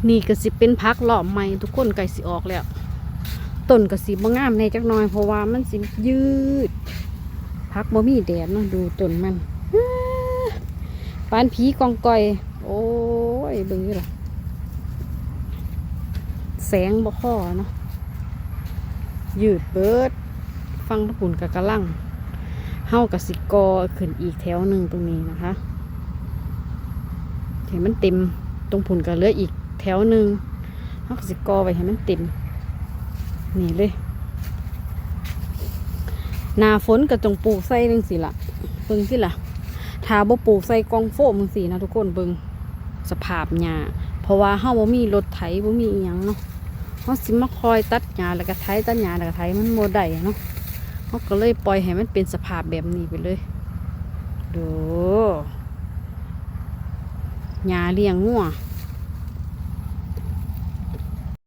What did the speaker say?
นี่ก็สิเป็นพักหล่อมใหม่ทุกคนไก่สิออกแล้วต้นก็สิบ่งามแน่จักหน่อยเพราะว่ามันสิยืดพักบ่มีแดดเนาะดูต้นมันปานผีกองก่อยโอ้ยเบิ่งอยู่ล่ะแสงบ่พอเนาะยืดเบิดฟังตะปุ่นกะกะลังเฮากะสิกอขึ้นอีกแถวหนึ่งตรงนี้นะคะเห็นมันเต็มตรงผุนก็เหลืออีกแถวหนึ่งเฮากะสิกอไว้ให้มันเต็มนี่เลยหน้าฝนก็จงปลูกใส่จังซี่ล่ะเบิ่งสิล่ะถ้าบ่ปลูกใส่กองโฟมจังซี่นะทุกคนเบิ่งสภาพหญ้าเพราะว่าเฮาบ่มีรถไถบ่มีอีหยังเนาะเฮาสิมาคอยตัดหญ้าแล้วก็ไถตัดหญ้าแล้วก็ไถมันบ่ได้เนาะเฮาก็เลยปล่อยให้มันเป็นสภาพแบบนี้ไปเลยดูหญ้าเลี้ยงงัว